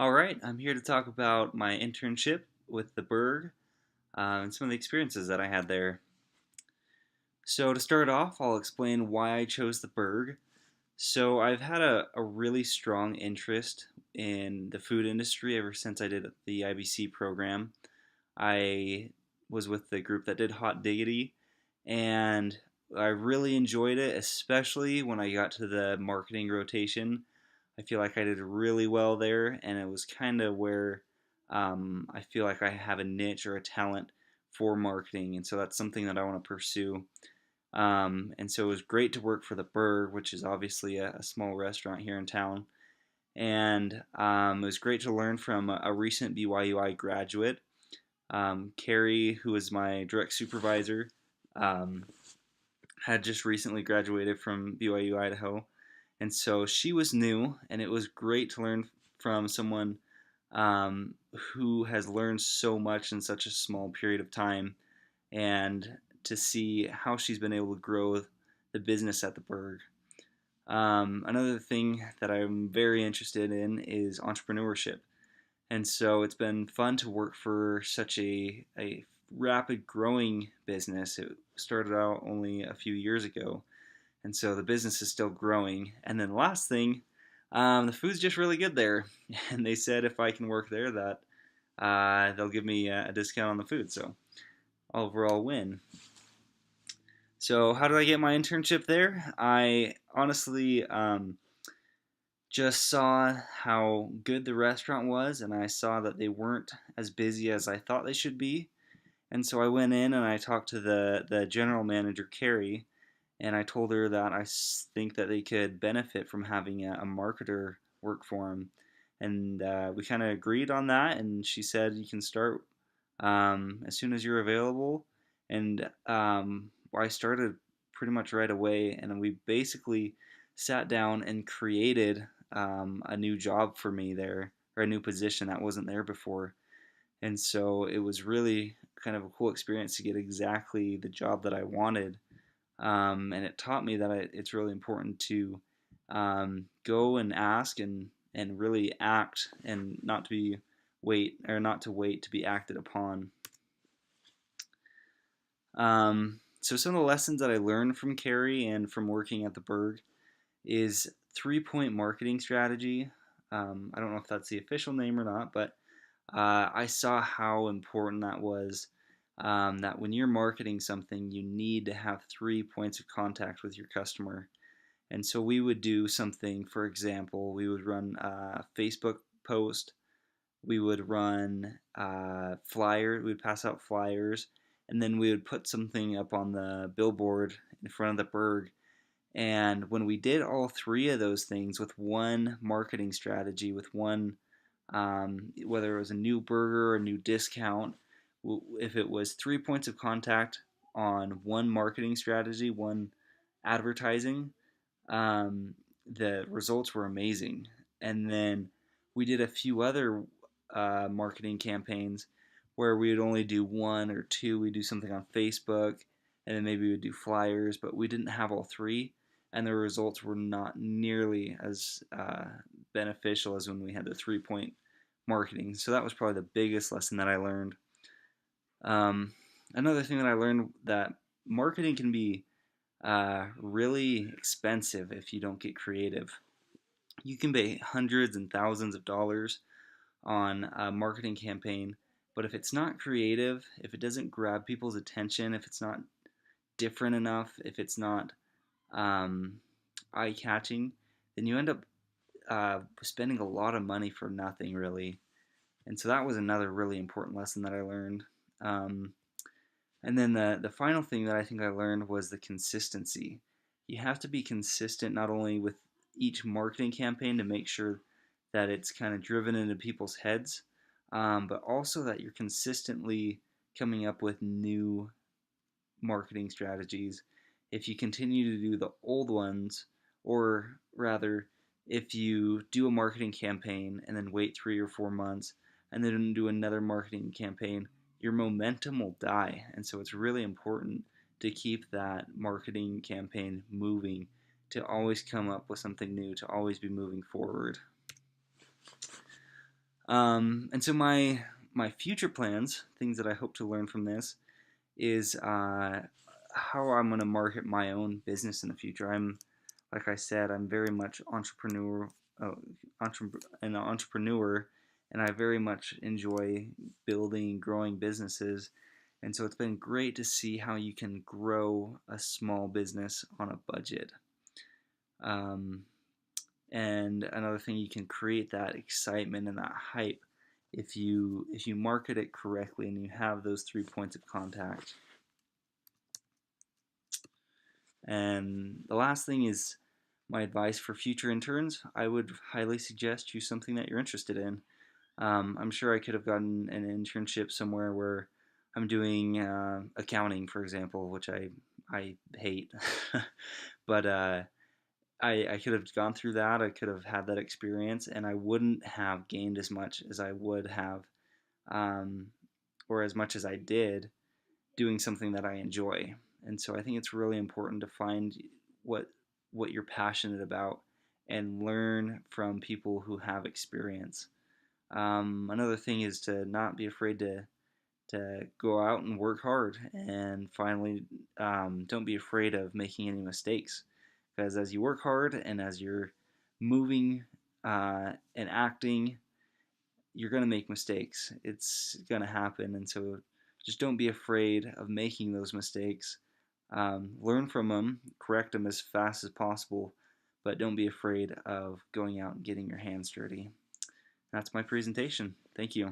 All right, I'm here to talk about my internship with the Burg and some of the experiences that I had there. So, to start off, I'll explain why I chose the Burg. So, I've had a really strong interest in the food industry ever since I did the IBC program. I was with the group that did Hot Diggity, and I really enjoyed it, especially when I got to the marketing rotation. I feel like I did really well there, and it was kind of where I feel like I have a niche or a talent for marketing, and so that's something that I want to pursue. And so it was great to work for the Burg, which is obviously a small restaurant here in town. And it was great to learn from a recent BYUI graduate, Carrie, who was my direct supervisor, um, had just recently graduated from BYU Idaho, and so she was new, and it was great to learn from someone who has learned so much in such a small period of time, and to see how she's been able to grow the business at the Burg. Another thing that I'm very interested in is entrepreneurship. And so it's been fun to work for such a rapid growing business. It started out only a few years ago. And so the business is still growing. And then the last thing, the food's just really good there. And they said if I can work there, that they'll give me a discount on the food. So overall win. So how did I get my internship there? I honestly just saw how good the restaurant was, and I saw that they weren't as busy as I thought they should be. And so I went in and I talked to the general manager, Carrie, and I told her that I think that they could benefit from having a marketer work for them. And we kind of agreed on that, and she said, you can start as soon as you're available. And I started pretty much right away, and we basically sat down and created a new job for me there, or a new position that wasn't there before. And so it was really kind of a cool experience to get exactly the job that I wanted. And it taught me that it's really important to go and ask and really act, and not to be wait or not to wait to be acted upon. So some of the lessons that I learned from Carrie and from working at the Burg is 3-point marketing strategy. I don't know if that's the official name or not, but I saw how important that was. That when you're marketing something, you need to have 3 points of contact with your customer. And so we would do something, for example, we would run a Facebook post, we would run we'd pass out flyers, and then we would put something up on the billboard in front of the Burg. And when we did all three of those things with one marketing strategy, with one, whether it was a new burger or a new discount, if it was 3 points of contact on one marketing strategy, one advertising, the results were amazing. And then we did a few other marketing campaigns where we would only do one or two. We'd do something on Facebook, and then maybe we would do flyers, but we didn't have all three, and the results were not nearly as beneficial as when we had the 3-point marketing. So that was probably the biggest lesson that I learned. Another thing that I learned, that marketing can be really expensive if you don't get creative. You can pay hundreds and thousands of dollars on a marketing campaign, but if it's not creative, if it doesn't grab people's attention, if it's not different enough, if it's not eye catching, then you end up spending a lot of money for nothing, really. And so that was another really important lesson that I learned. Um, and then the final thing that I think I learned was the consistency. You have to be consistent not only with each marketing campaign to make sure that it's kind of driven into people's heads, but also that you're consistently coming up with new marketing strategies. If you continue to do the old ones, or rather, if you do a marketing campaign and then wait 3 or 4 months and then do another marketing campaign, your momentum will die. And so it's really important to keep that marketing campaign moving, to always come up with something new, to always be moving forward. And so my future plans, things that I hope to learn from this, is how I'm going to market my own business in the future. Like I said, I'm very much uh, an entrepreneur, and I very much enjoy building and growing businesses. And so it's been great to see how you can grow a small business on a budget. Um, and another thing, you can create that excitement and that hype if you market it correctly and you have those 3 points of contact. And the last thing is my advice for future interns. I would highly suggest choose something that you're interested in. I'm sure I could have gotten an internship somewhere where I'm doing accounting, for example, which I hate. But I could have gone through that. I could have had that experience, and I wouldn't have gained as much as I would have, um, or as much as I did, doing something that I enjoy. And so I think it's really important to find what what you're passionate about and learn from people who have experience. Another thing is to not be afraid to go out and work hard. And finally, don't be afraid of making any mistakes, because as you work hard and as you're moving and acting, you're going to make mistakes. It's going to happen. And so just don't be afraid of making those mistakes. Learn from them, correct them as fast as possible, but don't be afraid of going out and getting your hands dirty. That's my presentation. Thank you.